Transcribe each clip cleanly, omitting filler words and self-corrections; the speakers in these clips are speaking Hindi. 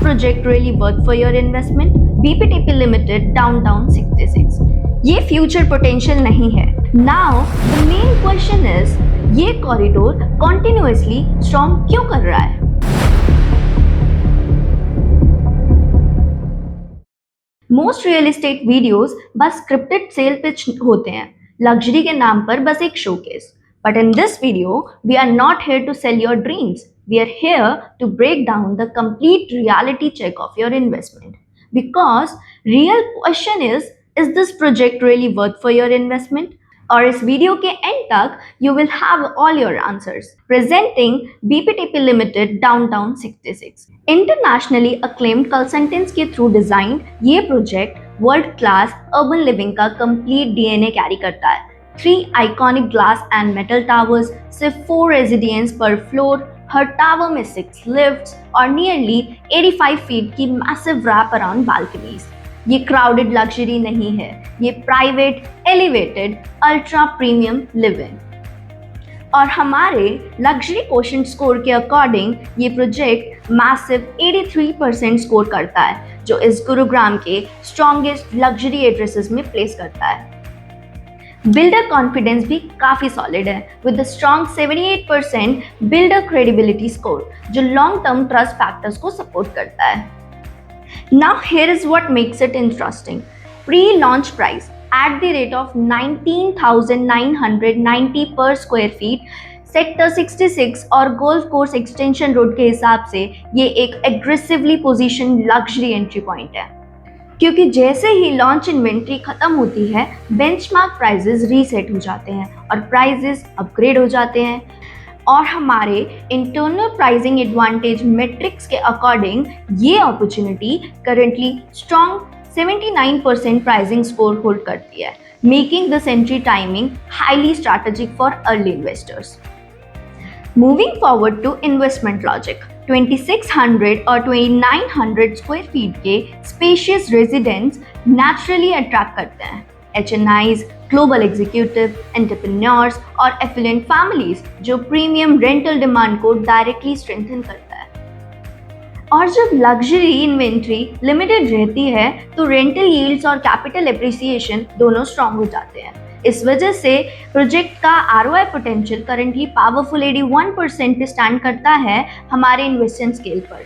project really worth for your investment? BPTP Limited Downtown 66. ये फ्यूचर पोटेंशियल नहीं है. Now the main question is, ये कॉरिडोर कॉन्टिन्यूअसली स्ट्रॉन्ग क्यों कर रहा है? मोस्ट रियल एस्टेट वीडियोस बस स्क्रिप्टेड सेल पिच होते हैं, लग्जरी के नाम पर बस एक showcase. But in this video we are not here to sell your dreams. We are here to break down the complete reality check of your investment. Because real question is this project really worth for your investment? और इस वीडियो के एंड तक you will have all your answers. Presenting BPTP Limited Downtown 66. Internationally acclaimed consultants के थ्रू डिजाइन ये project world class urban living का कंप्लीट DNA कैरी करता है. 3 iconic glass and metal towers, सिर्फ 4 रेजिडेंस पर फ्लोर, हर टावर में 6 लिफ्ट्स और नियरली 85 फीट की मैसिव रैप अराउंड बालकनीज. ये क्राउडेड लग्जरी नहीं है, ये private elevated ultra premium live in. और हमारे लग्जरी कोशेंट स्कोर के अकॉर्डिंग ये प्रोजेक्ट मैसिव 83% स्कोर करता है, जो इस गुरुग्राम के स्ट्रॉन्गेस्ट लग्जरी एड्रेसेस में प्लेस करता है. बिल्डर कॉन्फिडेंस भी काफी सॉलिड है with the strong 78% builder credibility score, जो लॉन्ग टर्म ट्रस्ट फैक्टर्स को सपोर्ट करता है. Now here is what makes it interesting. Pre launch price at the rate of 19,990 पर स्क्वायर फीट सेक्टर 66 और गोल्फ कोर्स एक्सटेंशन रोड के हिसाब से ये एक aggressively position luxury entry point है. क्योंकि जैसे ही लॉन्च इन्वेंट्री खत्म होती है, बेंचमार्क प्राइजेस रीसेट हो जाते हैं और प्राइजेस अपग्रेड हो जाते हैं. और हमारे इंटरनल प्राइसिंग एडवांटेज मैट्रिक्स के अकॉर्डिंग ये opportunity currently strong 79% pricing score hold करती है, making this entry timing highly strategic for early investors. Moving forward to investment logic. 2600 और 2900 स्क्वायर फीट के स्पेशियस रेजिडेंस नेचुरली अट्रैक्ट करते हैं HNIs, ग्लोबल एग्जीक्यूटिव, एंटरप्रेन्योर्स और एफिलिएंट फैमिलीज, जो प्रीमियम रेंटल डिमांड को डायरेक्टली स्ट्रेंथन करता है. और जब लग्जरी इन्वेंट्री लिमिटेड रहती है तो रेंटल यील्ड्स और कैपिटल एप्रिसिएशन दोनों स्ट्रॉन्ग हो जाते हैं. इस वजह से प्रोजेक्ट का ROI पोटेंशियल करंटली पावरफुल 81% पे स्टैंड करता है हमारे इन्वेस्टमेंट स्केल पर.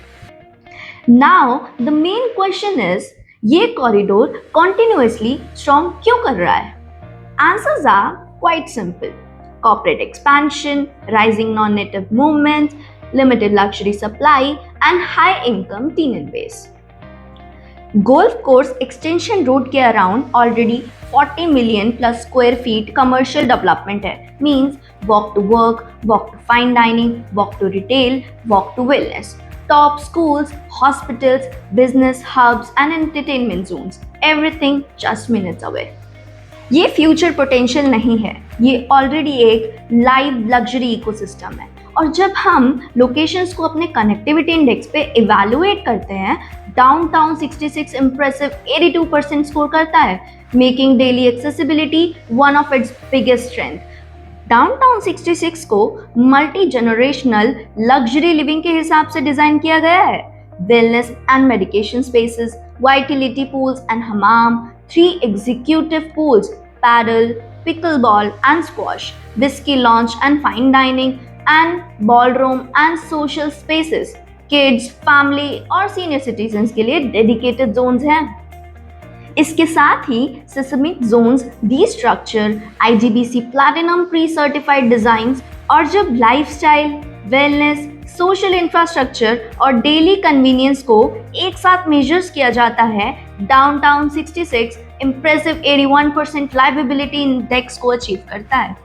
Now the main question is, ये कॉरिडोर कॉन्टिन्यूअसली स्ट्रॉन्ग क्यों कर रहा है? Answers are quite simple. Corporate expansion, rising non native movement, limited luxury supply and high income teenage base. Golf course extension road के around already 40 million plus square feet commercial development है. Means walk to work, walk to fine dining, walk to retail, walk to wellness. Top schools, hospitals, business hubs and entertainment zones. Everything just minutes away. ये फ्यूचर पोटेंशियल नहीं है, ये ऑलरेडी एक लाइव लग्जरी इकोसिस्टम है. और जब हम लोकेशंस को अपने कनेक्टिविटी इंडेक्स पे इवैल्यूएट करते हैं, डाउनटाउन 66 इंप्रेसिव 82% स्कोर करता है, making daily accessibility one of its biggest strength. Downtown 66 को मल्टी जनरेशनल लग्जरी लिविंग के हिसाब से डिजाइन किया गया है. Wellness and medication spaces, vitality pools and हमाम, 3 executive pools, padel, pickleball and squash, whisky lounge and fine dining and ballroom and social spaces, kids, family और सीनियर सिटीजन्स के लिए डेडिकेटेड जोन्स हैं. इसके साथ ही seismic zones, the structure, IGBC platinum pre certified designs. और जब लाइफस्टाइल, वेलनेस, सोशल इंफ्रास्ट्रक्चर और डेली कन्वीनियंस को एक साथ मेजर्स किया जाता है, डाउनटाउन 66 इंप्रेसिव 81% लाइवेबिलिटी इंडेक्स को अचीव करता है.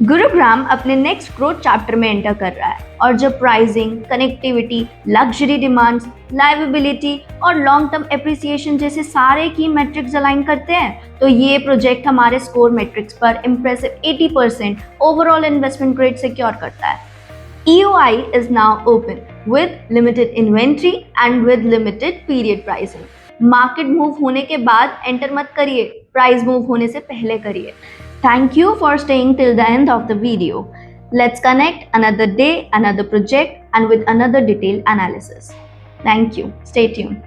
गुरुग्राम अपने नेक्स्ट ग्रोथ चैप्टर में एंटर कर रहा है और जब pricing, connectivity, luxury demands, liveability और लॉन्ग टर्म एप्रिसिएशन जैसे सारे की मैट्रिक्स अलाइन करते हैं, तो ये प्रोजेक्ट हमारे स्कोर मैट्रिक्स पर impressive 80% overall investment grade secure करता है. EOI is now open with limited inventory and with limited period pricing. Market move होने के बाद एंटर मत करिए, प्राइस मूव होने से पहले करिए. Thank you for staying till the end of the video. Let's connect another day, another project and with another detailed analysis. Thank you. Stay tuned.